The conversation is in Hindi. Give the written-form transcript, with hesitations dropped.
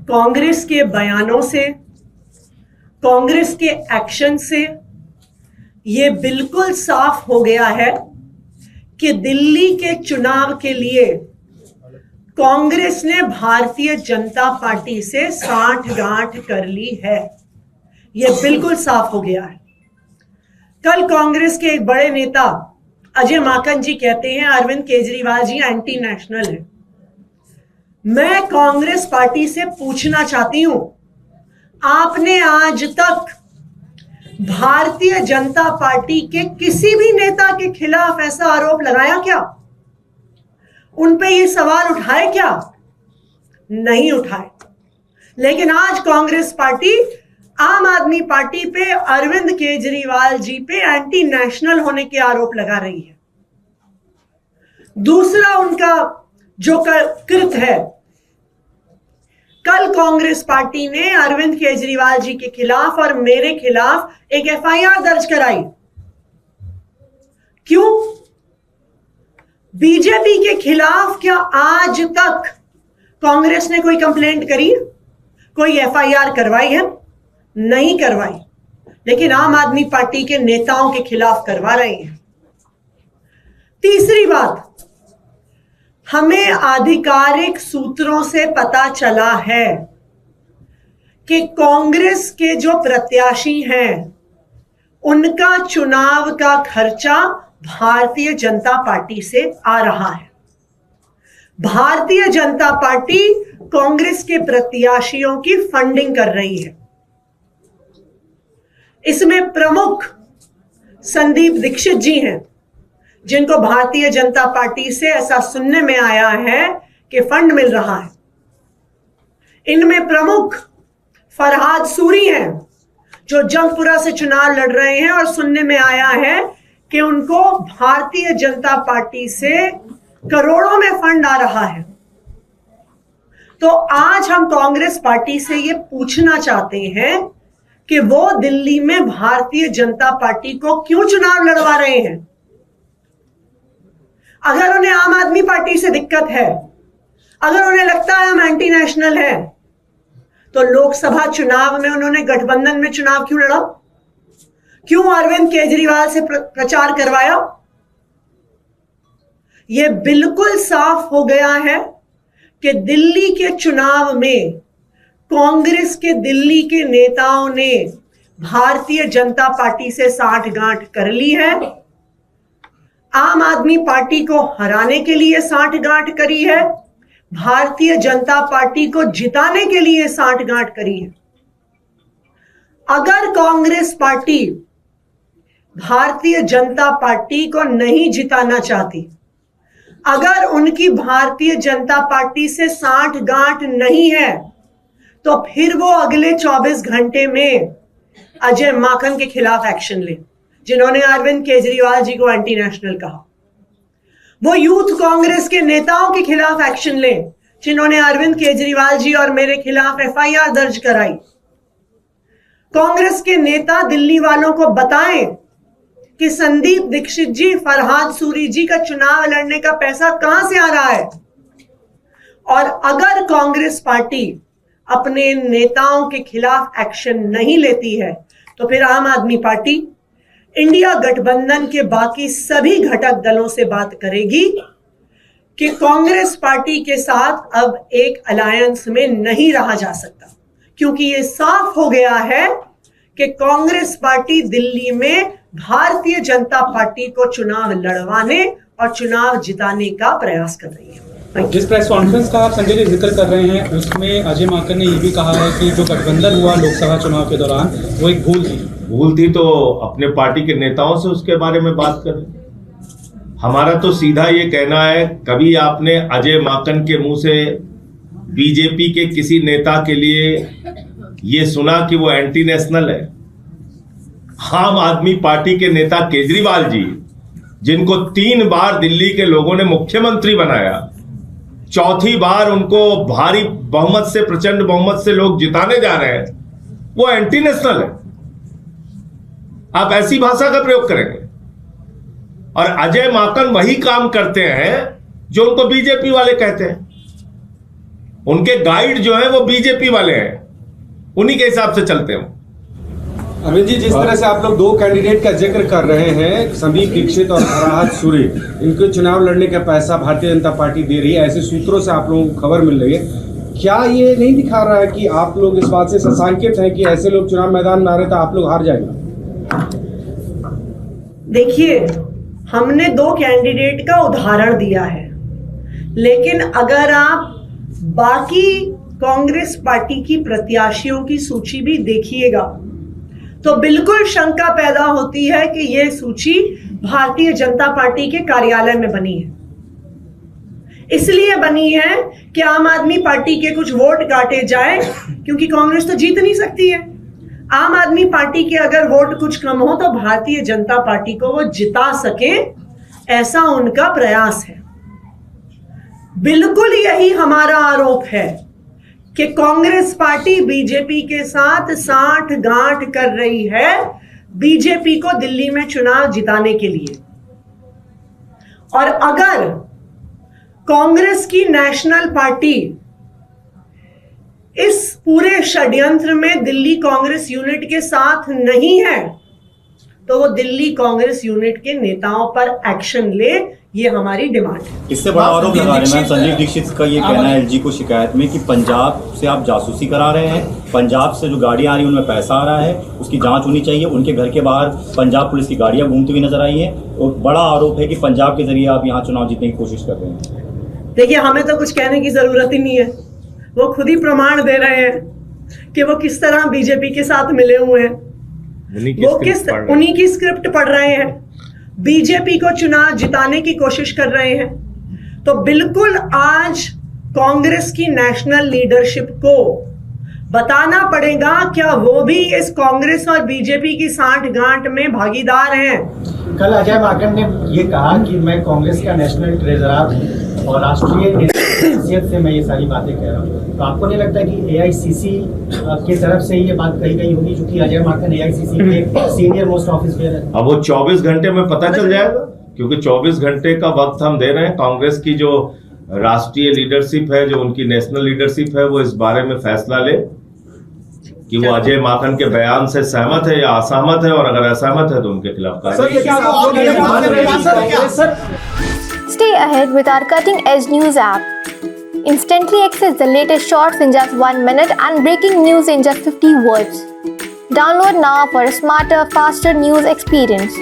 कांग्रेस के बयानों से, कांग्रेस के एक्शन से ये बिल्कुल साफ हो गया है कि दिल्ली के चुनाव के लिए कांग्रेस ने भारतीय जनता पार्टी से साठगांठ कर ली है। यह बिल्कुल साफ हो गया है। कल कांग्रेस के एक बड़े नेता अजय माकन जी कहते हैं अरविंद केजरीवाल जी एंटी नेशनल है। मैं कांग्रेस पार्टी से पूछना चाहती हूं, आपने आज तक भारतीय जनता पार्टी के किसी भी नेता के खिलाफ ऐसा आरोप लगाया क्या? उन पे ये सवाल उठाए क्या? नहीं उठाए। लेकिन आज कांग्रेस पार्टी आम आदमी पार्टी पे, अरविंद केजरीवाल जी पे एंटी नेशनल होने के आरोप लगा रही है। दूसरा उनका जो कृत है, कल कांग्रेस पार्टी ने अरविंद केजरीवाल जी के खिलाफ और मेरे खिलाफ एक एफआईआर दर्ज कराई। क्यों? बीजेपी के खिलाफ क्या आज तक कांग्रेस ने कोई कंप्लेंट करी, कोई एफआईआर करवाई है? नहीं करवाई। लेकिन आम आदमी पार्टी के नेताओं के खिलाफ करवा रहे हैं। तीसरी बात, हमें आधिकारिक सूत्रों से पता चला है कि कांग्रेस के जो प्रत्याशी हैं उनका चुनाव का खर्चा भारतीय जनता पार्टी से आ रहा है। भारतीय जनता पार्टी कांग्रेस के प्रत्याशियों की फंडिंग कर रही है। इसमें प्रमुख संदीप दीक्षित जी हैं, जिनको भारतीय जनता पार्टी से ऐसा सुनने में आया है कि फंड मिल रहा है। इनमें प्रमुख फरहाद सूरी हैं, जो जंगपुरा से चुनाव लड़ रहे हैं और सुनने में आया है कि उनको भारतीय जनता पार्टी से करोड़ों में फंड आ रहा है। तो आज हम कांग्रेस पार्टी से ये पूछना चाहते हैं कि वो दिल्ली में भारतीय जनता पार्टी को क्यों चुनाव लड़वा रहे हैं? अगर उन्हें आम आदमी पार्टी से दिक्कत है, अगर उन्हें लगता है हम एंटी नेशनल है, तो लोकसभा चुनाव में उन्होंने गठबंधन में चुनाव क्यों लड़ा? क्यों अरविंद केजरीवाल से प्रचार करवाया? यह बिल्कुल साफ हो गया है कि दिल्ली के चुनाव में कांग्रेस के दिल्ली के नेताओं ने भारतीय जनता पार्टी से साठगांठ कर ली है। आम आदमी पार्टी को हराने के लिए साठगांठ करी है, भारतीय जनता पार्टी को जिताने के लिए साठगांठ करी है। अगर कांग्रेस पार्टी भारतीय जनता पार्टी को नहीं जिताना चाहती, अगर उनकी भारतीय जनता पार्टी से साठगांठ नहीं है, तो फिर वो अगले 24 घंटे में अजय माकन के खिलाफ एक्शन ले, जिन्होंने अरविंद केजरीवाल जी को एंटी नेशनल कहा। वो यूथ कांग्रेस के नेताओं के खिलाफ एक्शन ले, जिन्होंने अरविंद केजरीवाल जी और मेरे खिलाफ एफआईआर दर्ज कराई। कांग्रेस के नेता दिल्ली वालों को बताएं कि संदीप दीक्षित जी, फरहाद सूरी जी का चुनाव लड़ने का पैसा कहां से आ रहा है। और अगर कांग्रेस पार्टी अपने नेताओं के खिलाफ एक्शन नहीं लेती है, तो फिर आम आदमी पार्टी इंडिया गठबंधन के बाकी सभी घटक दलों से बात करेगी कि कांग्रेस पार्टी के साथ अब एक अलायंस में नहीं रहा जा सकता, क्योंकि ये साफ हो गया है कि कांग्रेस पार्टी दिल्ली में भारतीय जनता पार्टी को चुनाव लड़वाने और चुनाव जिताने का प्रयास कर रही है। जिस प्रेस कॉन्फ्रेंस का आप संजय जी जिक्र कर रहे हैं, उसमें अजय माकन ने ये भी कहा है कि जो गठबंधन हुआ लोकसभा चुनाव के दौरान वो एक भूल थी। तो अपने पार्टी के नेताओं से उसके बारे में बात करें। हमारा तो सीधा ये कहना है, कभी आपने अजय माकन के मुंह से बीजेपी के किसी नेता के लिए ये सुना कि वो एंटी नेशनल है? आम आदमी पार्टी के नेता केजरीवाल जी, जिनको 3 बार दिल्ली के लोगों ने मुख्यमंत्री बनाया, चौथी बार उनको भारी बहुमत से, प्रचंड बहुमत से लोग जिताने जा रहे हैं, वो एंटी नेशनल है? आप ऐसी भाषा का प्रयोग करेंगे? और अजय माकन वही काम करते हैं जो उनको बीजेपी वाले कहते हैं। उनके गाइड जो है वो बीजेपी वाले हैं, उन्हीं के हिसाब से चलते हैं। अमित जी, जिस तरह से आप लोग दो कैंडिडेट का जिक्र कर रहे हैं, समीप दीक्षित और फराहत सूरी, इनको चुनाव लड़ने का पैसा भारतीय जनता पार्टी दे रही है, ऐसे सूत्रों से आप लोगों को खबर मिल रही है। क्या ये नहीं दिखा रहा है कि आप लोग इस बात से सशंकित हैं कि ऐसे लोग चुनाव मैदान में आ रहे तो आप लोग हार जाएंगे? देखिए, हमने दो कैंडिडेट का उदाहरण दिया है, लेकिन अगर आप बाकी कांग्रेस पार्टी की प्रत्याशियों की सूची भी देखिएगा तो बिल्कुल शंका पैदा होती है कि यह सूची भारतीय जनता पार्टी के कार्यालय में बनी है। इसलिए बनी है कि आम आदमी पार्टी के कुछ वोट काटे जाए, क्योंकि कांग्रेस तो जीत नहीं सकती है। आम आदमी पार्टी के अगर वोट कुछ कम हो तो भारतीय जनता पार्टी को वो जिता सके, ऐसा उनका प्रयास है। बिल्कुल यही हमारा आरोप है कि कांग्रेस पार्टी बीजेपी के साथ साठगांठ कर रही है बीजेपी को दिल्ली में चुनाव जिताने के लिए। और अगर कांग्रेस की नेशनल पार्टी इस पूरे षड्यंत्र में दिल्ली कांग्रेस यूनिट के साथ नहीं है तो वो दिल्ली कांग्रेस यूनिट के नेताओं पर एक्शन ले, ये हमारी डिमांड है। इससे बड़ा आरोप लगा रहे हैं संजीव दीक्षित का ये कहना है एलजी को शिकायत में कि पंजाब से आप जासूसी करा रहे हैं, पंजाब से जो गाड़ियां आ रही हैं उनमें पैसा आ रहा है, उसकी जांच होनी चाहिए। उनके घर के बाहर पंजाब पुलिस की गाड़ियां घूमती हुई नजर आई हैं और बड़ा आरोप है कि पंजाब के जरिए आप यहाँ चुनाव जीतने की कोशिश कर रहे हैं। देखिए, हमें तो कुछ कहने की जरूरत ही नहीं है, वो खुद ही प्रमाण दे रहे हैं कि वो किस तरह बीजेपी के साथ मिले हुए हैं, उन्हीं की स्क्रिप्ट पढ़ रहे हैं, बीजेपी को चुनाव जिताने की कोशिश कर रहे हैं। तो बिल्कुल आज कांग्रेस की नेशनल लीडरशिप को बताना पड़ेगा क्या वो भी इस कांग्रेस और बीजेपी की साठगांठ में भागीदार हैं। कल अजय माकन ने ये कहा कि मैं कांग्रेस का नेशनल ट्रेजरर हूं और राष्ट्रीय हैसियत से मैं ये सारी बातें कह रहा हूँ। तो आपको नहीं लगता कि एआईसीसी की तरफ से ये बात कही गई होगी, क्योंकि अजय माकन एआईसीसी के सीनियर मोस्ट ऑफिसर है? अब वो 24 घंटे में पता चल जाएगा, क्योंकि 24 घंटे का वक्त हम दे रहे हैं। कांग्रेस की जो राष्ट्रीय लीडरशिप है, जो उनकी नेशनल लीडरशिप है, वो इस बारे में फैसला ले कि वो अजय माकन के बयान से सहमत है या असहमत है, और अगर असहमत है तो उनके खिलाफ कार्रवाई। Stay ahead with our cutting edge news app. Instantly access the latest shorts in just 1 minute and breaking news in just 50 words. Download now for a smarter, faster news experience.